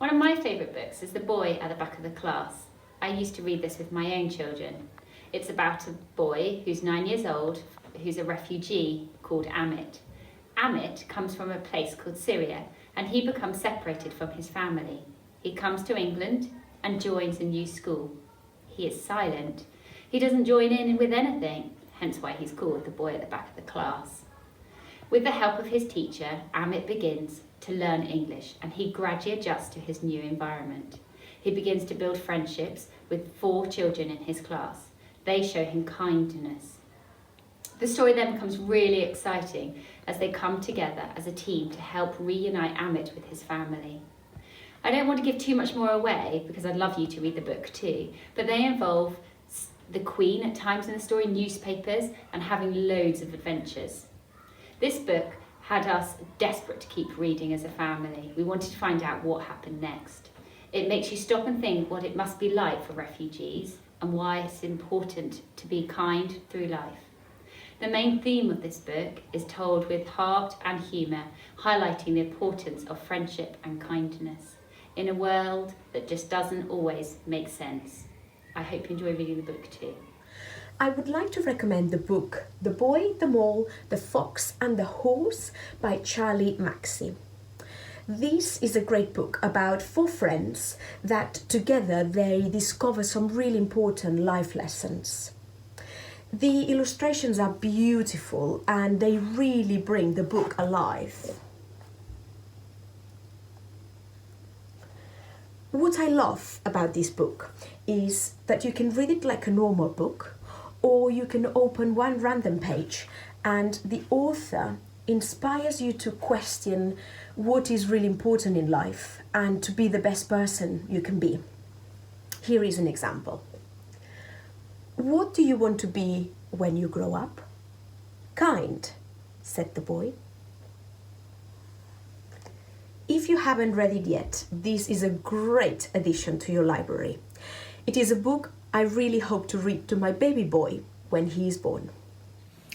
One of my favourite books is The Boy at the Back of the Class. I used to read this with my own children. It's about a boy who's 9 years old, who's a refugee called Amit. Amit comes from a place called Syria, and he becomes separated from his family. He comes to England and joins a new school. He is silent. He doesn't join in with anything, hence why he's called the boy at the back of the class. With the help of his teacher, Amit begins to learn English, and he gradually adjusts to his new environment. He begins to build friendships with 4 children in his class. They show him kindness. The story then becomes really exciting as they come together as a team to help reunite Amit with his family. I don't want to give too much more away because I'd love you to read the book too, but they involve the Queen at times in the story, newspapers, and having loads of adventures. This book had us desperate to keep reading as a family. We wanted to find out what happened next. It makes you stop and think what it must be like for refugees and why it's important to be kind through life. The main theme of this book is told with heart and humour, highlighting the importance of friendship and kindness in a world that just doesn't always make sense. I hope you enjoy reading the book too. I would like to recommend the book The Boy, the Mole, the Fox and the Horse by Charlie Maxie. This is a great book about 4 friends that together they discover some really important life lessons. The illustrations are beautiful and they really bring the book alive. What I love about this book is that you can read it like a normal book, or you can open one random page and the author inspires you to question what is really important in life and to be the best person you can be. Here is an example. What do you want to be when you grow up? Kind, said the boy. If you haven't read it yet, this is a great addition to your library. It is a book I really hope to read to my baby boy when he is born.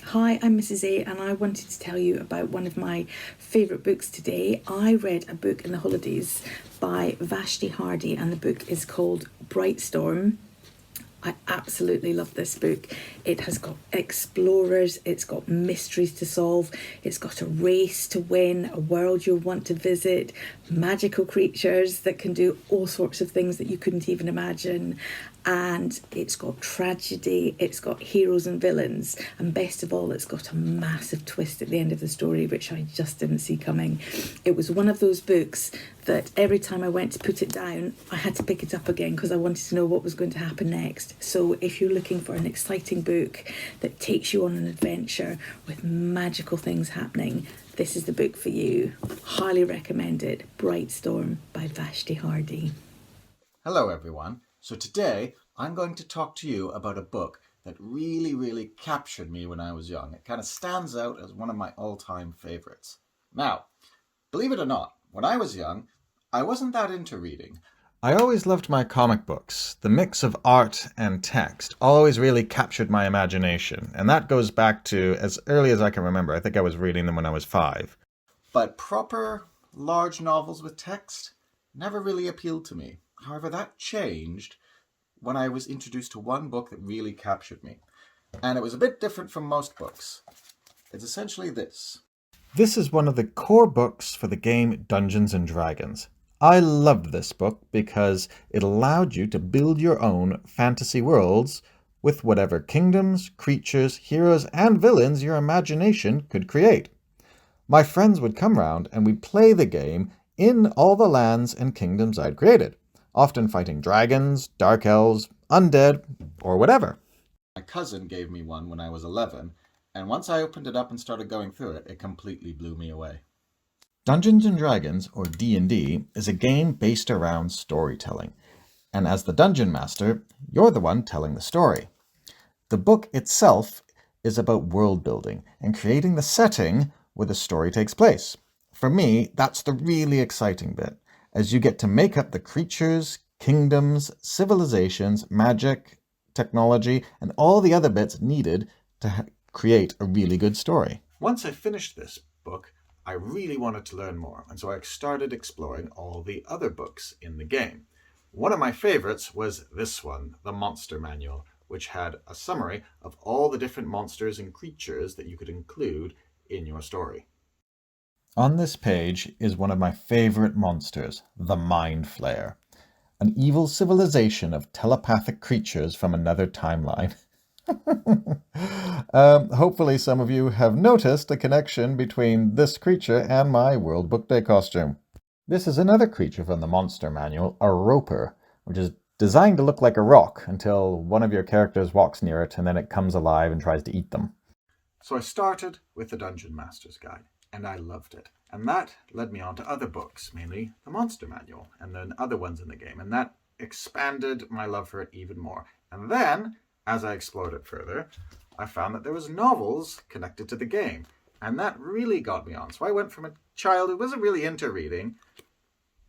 Hi, I'm Mrs. A and I wanted to tell you about one of my favourite books today. I read a book in the holidays by Vashti Hardy and the book is called Bright Storm. I absolutely love this book. It has got explorers, it's got mysteries to solve, it's got a race to win, a world you'll want to visit, magical creatures that can do all sorts of things that you couldn't even imagine, and it's got tragedy, it's got heroes and villains, and best of all, it's got a massive twist at the end of the story, which I just didn't see coming. It was one of those books that every time I went to put it down, I had to pick it up again because I wanted to know what was going to happen next. So if you're looking for an exciting book that takes you on an adventure with magical things happening, this is the book for you. Highly recommend it. Bright Storm by Vashti Hardy. Hello everyone. So today I'm going to talk to you about a book that really captured me when I was young. It kind of stands out as one of my all-time favorites. Now, believe it or not, when I was young, I wasn't that into reading. I always loved my comic books. The mix of art and text always really captured my imagination, and that goes back to as early as I can remember. I think I was reading them when I was 5. But proper, large novels with text never really appealed to me. However, that changed when I was introduced to one book that really captured me. And it was a bit different from most books. It's essentially this. This is one of the core books for the game Dungeons & Dragons. I loved this book because it allowed you to build your own fantasy worlds with whatever kingdoms, creatures, heroes, and villains your imagination could create. My friends would come round and we'd play the game in all the lands and kingdoms I'd created, often fighting dragons, dark elves, undead, or whatever. My cousin gave me one when I was 11, and once I opened it up and started going through it, it completely blew me away. Dungeons & Dragons, or D&D, is a game based around storytelling. And as the dungeon master, you're the one telling the story. The book itself is about world building and creating the setting where the story takes place. For me, that's the really exciting bit, as you get to make up the creatures, kingdoms, civilizations, magic, technology, and all the other bits needed to create a really good story. Once I finished this book, I really wanted to learn more, and so I started exploring all the other books in the game. One of my favorites was this one, the Monster Manual, which had a summary of all the different monsters and creatures that you could include in your story. On this page is one of my favorite monsters, the Mind Flayer, an evil civilization of telepathic creatures from another timeline. Hopefully some of you have noticed a connection between this creature and my World Book Day costume. This is another creature from the Monster Manual, a roper, which is designed to look like a rock until one of your characters walks near it and then it comes alive and tries to eat them. So I started with the Dungeon Master's Guide, and I loved it. And that led me on to other books, mainly the Monster Manual, and then other ones in the game, and that expanded my love for it even more. And then, as I explored it further, I found that there was novels connected to the game, and that really got me on. So I went from a child who wasn't really into reading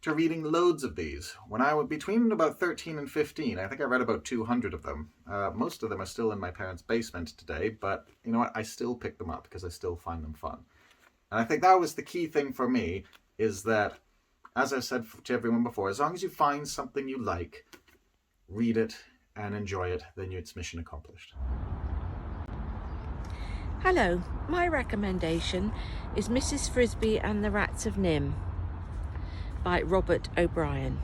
to reading loads of these. When I was between about 13 and 15, I think I read about 200 of them. Most of them are still in my parents' basement today, but you know what? I still pick them up because I still find them fun. And I think that was the key thing for me, is that, as I've said to everyone before, as long as you find something you like, read it and enjoy it, then it's mission accomplished. Hello, my recommendation is Mrs. Frisbie and the Rats of Nim by Robert O'Brien.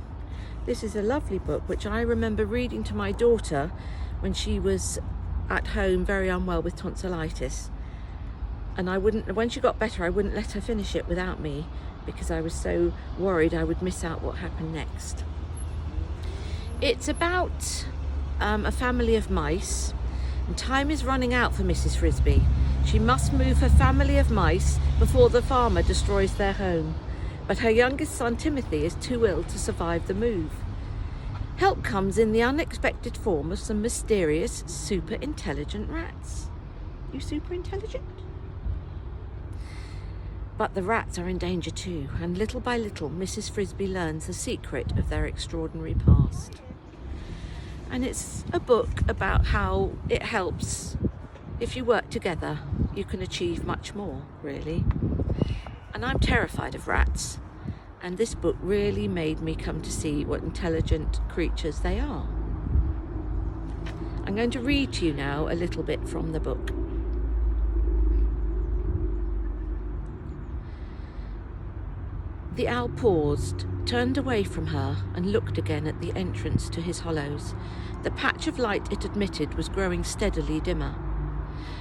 This is a lovely book which I remember reading to my daughter when she was at home very unwell with tonsillitis. And when she got better, I wouldn't let her finish it without me because I was so worried I would miss out what happened next. It's about a family of mice, and time is running out for Mrs. Frisbie. She must move her family of mice before the farmer destroys their home. But her youngest son, Timothy, is too ill to survive the move. Help comes in the unexpected form of some mysterious, super intelligent rats. You super intelligent? But the rats are in danger too, and little by little, Mrs. Frisbie learns the secret of their extraordinary past. And it's a book about how it helps. If you work together, you can achieve much more, really. And I'm terrified of rats, and this book really made me come to see what intelligent creatures they are. I'm going to read to you now a little bit from the book. The owl paused, turned away from her, and looked again at the entrance to his hollows. The patch of light it admitted was growing steadily dimmer.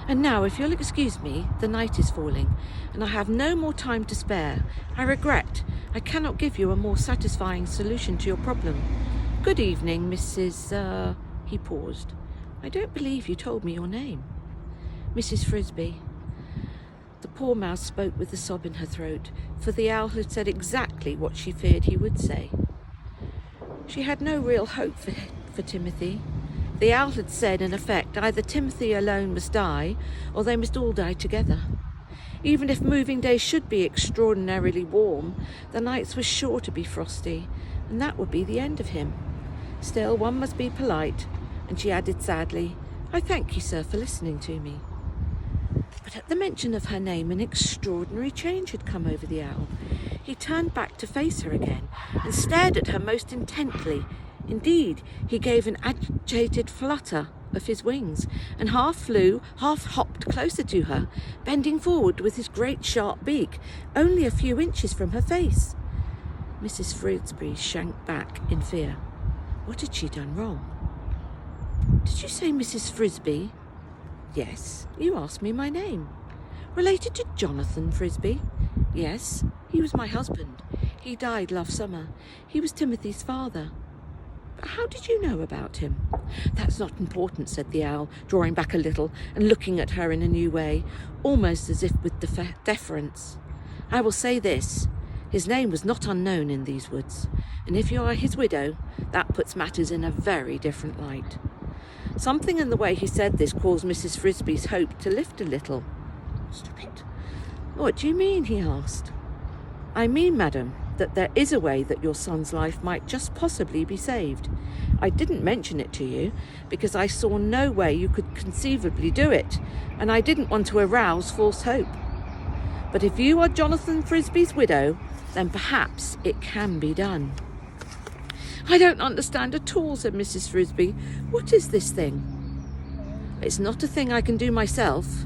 And now, if you'll excuse me, the night is falling, and I have no more time to spare. I regret I cannot give you a more satisfying solution to your problem. Good evening, Mrs. He paused. I don't believe you told me your name. Mrs. Frisbie. The poor mouse spoke with a sob in her throat, for the owl had said exactly what she feared he would say. She had no real hope for Timothy. The owl had said, in effect, either Timothy alone must die, or they must all die together. Even if moving days should be extraordinarily warm, the nights were sure to be frosty, and that would be the end of him. Still, one must be polite, and she added sadly, I thank you, sir, for listening to me. But at the mention of her name, an extraordinary change had come over the owl. He turned back to face her again, and stared at her most intently. Indeed, he gave an agitated flutter of his wings, and half flew, half hopped closer to her, bending forward with his great sharp beak, only a few inches from her face. Mrs. Frisbie shrank back in fear. What had she done wrong? Did you say Mrs. Frisbie? Yes, you asked me my name. Related to Jonathan Frisbie? Yes, he was my husband. He died last summer. He was Timothy's father. But how did you know about him? That's not important, said the owl, drawing back a little and looking at her in a new way, almost as if with deference. I will say this. His name was not unknown in these woods, and if you are his widow, that puts matters in a very different light. Something in the way he said this caused Mrs. Frisbie's hope to lift a little. Stop it. What do you mean? He asked. I mean, madam, that there is a way that your son's life might just possibly be saved. I didn't mention it to you because I saw no way you could conceivably do it, and I didn't want to arouse false hope. But if you are Jonathan Frisbie's widow, then perhaps it can be done. I don't understand at all, said Mrs. Frisbie. What is this thing? It's not a thing I can do myself.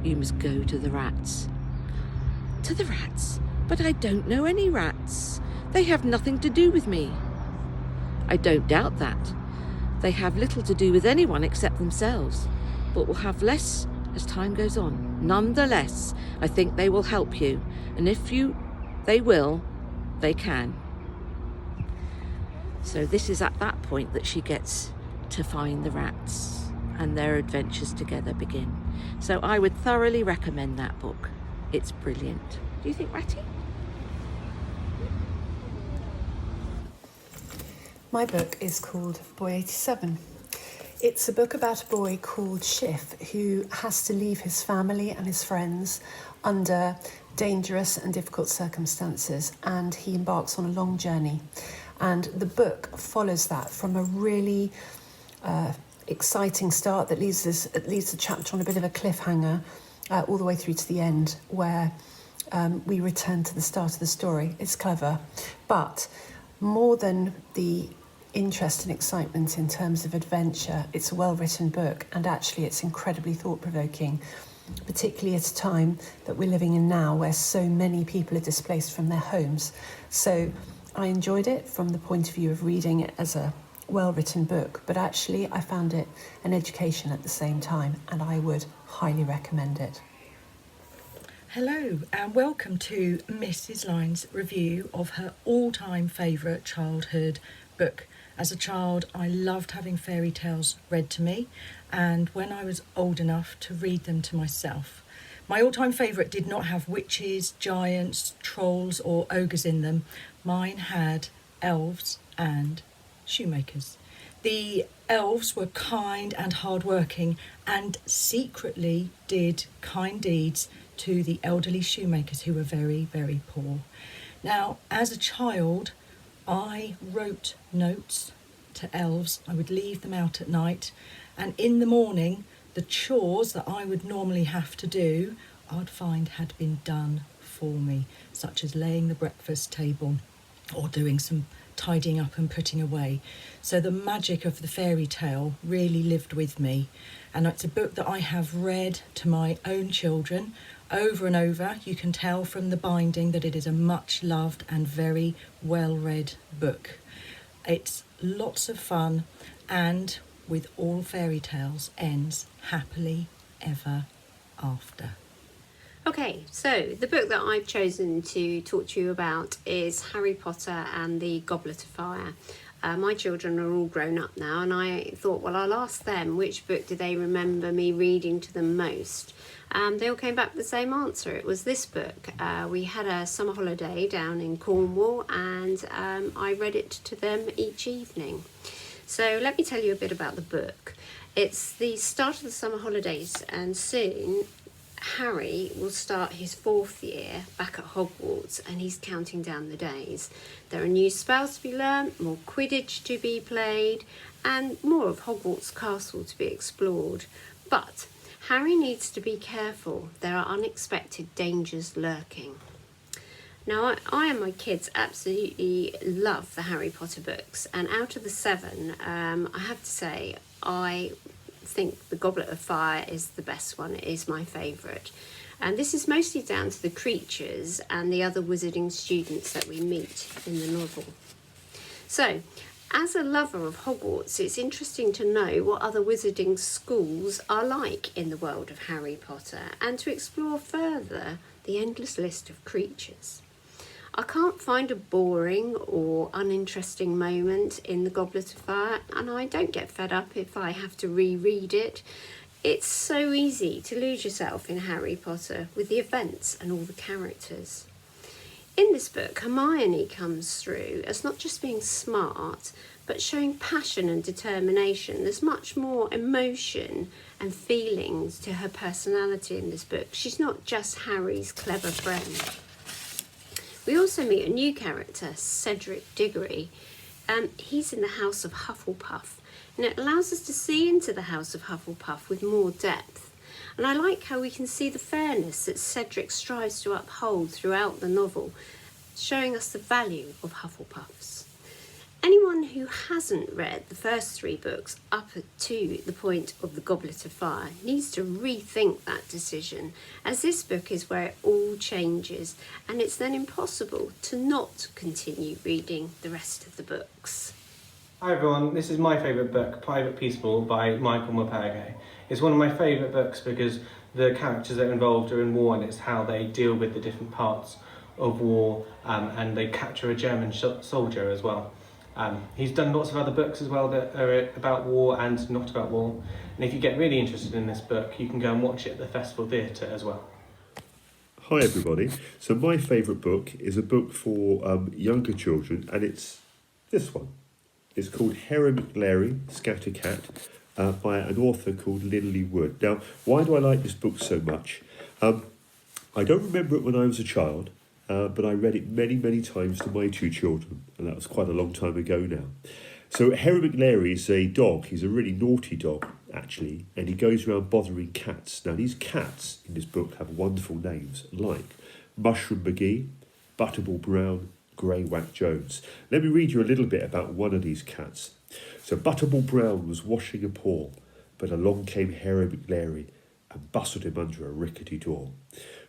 You must go to the rats. To the rats? But I don't know any rats. They have nothing to do with me. I don't doubt that. They have little to do with anyone except themselves, but will have less as time goes on. Nonetheless, I think they will help you, and if they will, they can. So this is at that point that she gets to find the rats, and their adventures together begin. So I would thoroughly recommend that book. It's brilliant. Do you think, Ratty? My book is called Boy 87. It's a book about a boy called Schiff who has to leave his family and his friends under dangerous and difficult circumstances, and he embarks on a long journey. And the book follows that from a really exciting start that leaves the chapter on a bit of a cliffhanger all the way through to the end, where we return to the start of the story. It's clever, but more than the interest and excitement in terms of adventure, it's a well-written book, and actually it's incredibly thought-provoking, particularly at a time that we're living in now where so many people are displaced from their homes. So I enjoyed it from the point of view of reading it as a well-written book, but actually I found it an education at the same time, and I would highly recommend it. Hello and welcome to Mrs. Lyne's review of her all-time favourite childhood book. As a child, I loved having fairy tales read to me, and when I was old enough to read them to myself. My all-time favourite did not have witches, giants, trolls or ogres in them. Mine had elves and shoemakers. The elves were kind and hard-working and secretly did kind deeds to the elderly shoemakers who were very, very poor. Now, as a child, I wrote notes to elves. I would leave them out at night, and in the morning the chores that I would normally have to do I'd find had been done for me, such as laying the breakfast table or doing some tidying up and putting away. So the magic of the fairy tale really lived with me, and it's a book that I have read to my own children over and over. You can tell from the binding that it is a much loved and very well read book. It's lots of fun, and with all fairy tales ends happily ever after. Okay, so the book that I've chosen to talk to you about is Harry Potter and the Goblet of Fire. My children are all grown up now, and I thought, well, I'll ask them which book do they remember me reading to them most. They all came back with the same answer. It was this book. We had a summer holiday down in Cornwall, and I read it to them each evening. So let me tell you a bit about the book. It's the start of the summer holidays, and soon Harry will start his 4th year back at Hogwarts, and he's counting down the days. There are new spells to be learnt, more Quidditch to be played, and more of Hogwarts Castle to be explored. But Harry needs to be careful. There are unexpected dangers lurking. Now, I and my kids absolutely love the Harry Potter books, and out of the 7, I have to say, I think the Goblet of Fire is the best one. It is my favourite, and this is mostly down to the creatures and the other wizarding students that we meet in the novel. So, as a lover of Hogwarts, it's interesting to know what other wizarding schools are like in the world of Harry Potter, and to explore further the endless list of creatures. I can't find a boring or uninteresting moment in the Goblet of Fire, and I don't get fed up if I have to reread it. It's so easy to lose yourself in Harry Potter with the events and all the characters. In this book, Hermione comes through as not just being smart, but showing passion and determination. There's much more emotion and feelings to her personality in this book. She's not just Harry's clever friend. We also meet a new character, Cedric Diggory. He's in the House of Hufflepuff, and it allows us to see into the House of Hufflepuff with more depth. And I like how we can see the fairness that Cedric strives to uphold throughout the novel, showing us the value of Hufflepuffs. Anyone who hasn't read the first 3 books up to the point of the Goblet of Fire needs to rethink that decision, as this book is where it all changes, and it's then impossible to not continue reading the rest of the books. Hi everyone, this is my favourite book, Private Peaceful by Michael Mcleod. It's one of my favourite books because the characters that are involved are in war, and it's how they deal with the different parts of war, and they capture a German soldier as well. He's done lots of other books as well that are about war and not about war. And if you get really interested in this book, you can go and watch it at the Festival Theatre as well. Hi everybody. So my favourite book is a book for younger children, and it's this one. It's called Harry Mcleod, Scattercat, by an author called Lindley Wood. Now, why do I like this book so much? I don't remember it when I was a child, but I read it many, many times to my 2 children, and that was quite a long time ago now. So Harry Mcleod is a dog. He's a really naughty dog, actually, and he goes around bothering cats. Now, these cats in this book have wonderful names, like Mushroom McGee, Butterball Brown, Grey-Whack Jones. Let me read you a little bit about one of these cats. So Butterball Brown was washing a paw, but along came Harry Mcleod and bustled him under a rickety door.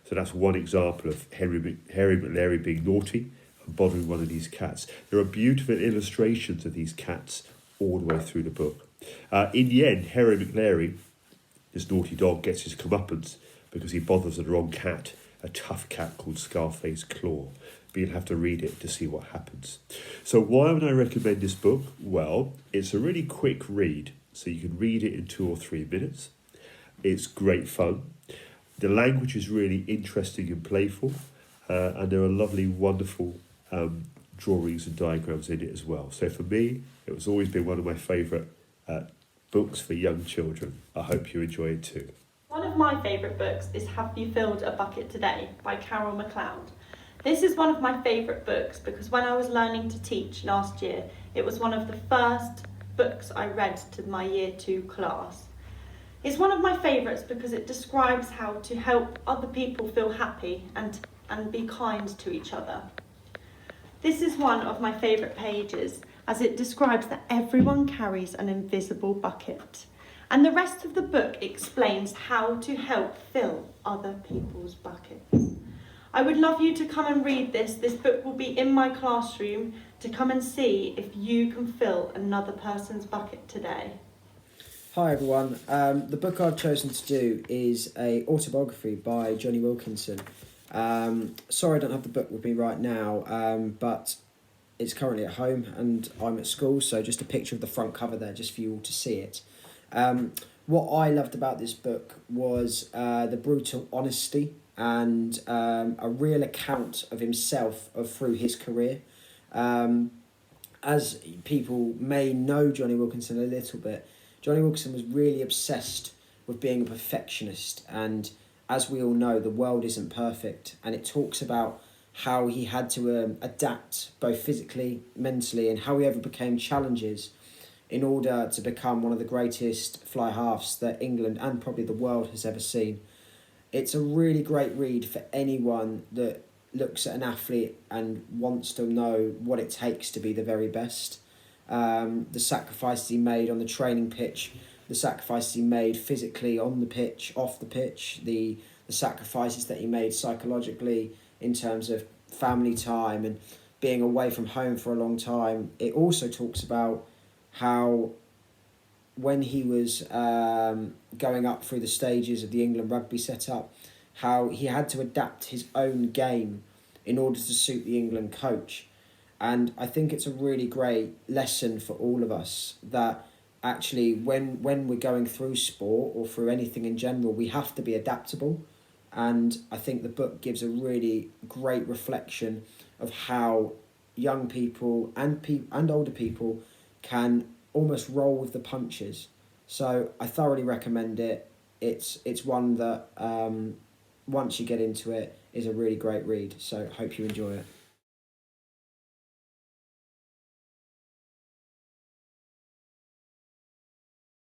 So that's one example of Harry Mcleod being naughty and bothering one of these cats. There are beautiful illustrations of these cats all the way through the book. In the end, Harry Mcleod, this naughty dog, gets his comeuppance because he bothers the wrong cat, a tough cat called Scarface Claw. But you'll have to read it to see what happens. So why would I recommend this book? Well, it's a really quick read, so you can read it in 2 or 3 minutes. It's great fun. The language is really interesting and playful, and there are lovely, wonderful drawings and diagrams in it as well. So for me, it has always been one of my favourite books for young children. I hope you enjoy it too. One of my favourite books is Have You Filled a Bucket Today by Carol Mcleod. This is one of my favourite books because when I was learning to teach last year, it was one of the first books I read to my Year 2 class. It's one of my favourites because it describes how to help other people feel happy and be kind to each other. This is one of my favourite pages as it describes that everyone carries an invisible bucket. And the rest of the book explains how to help fill other people's buckets. I would love you to come and read this. This book will be in my classroom to come and see if you can fill another person's bucket today. Hi everyone, the book I've chosen to do is a autobiography by Johnny Wilkinson. Sorry I don't have the book with me right now, but it's currently at home and I'm at school, so just a picture of the front cover there just for you all to see it. What I loved about this book was the brutal honesty and a real account of himself through his career. As people may know Johnny Wilkinson a little bit, Johnny Wilkinson was really obsessed with being a perfectionist, and as we all know, the world isn't perfect, and it talks about how he had to adapt both physically, mentally, and how he overcame challenges in order to become one of the greatest fly halves that England and probably the world has ever seen. It's a really great read for anyone that looks at an athlete and wants to know what it takes to be the very best. The sacrifices he made on the training pitch, the sacrifices he made physically on the pitch, off the pitch, the sacrifices that he made psychologically in terms of family time and being away from home for a long time. It also talks about how when he was going up through the stages of the England rugby setup, how he had to adapt his own game in order to suit the England coach. And I think it's a really great lesson for all of us that actually when we're going through sport or through anything in general, we have to be adaptable. And I think the book gives a really great reflection of how young people and older people can almost roll with the punches. So I thoroughly recommend it. It's one that once you get into it is a really great read. So hope you enjoy it.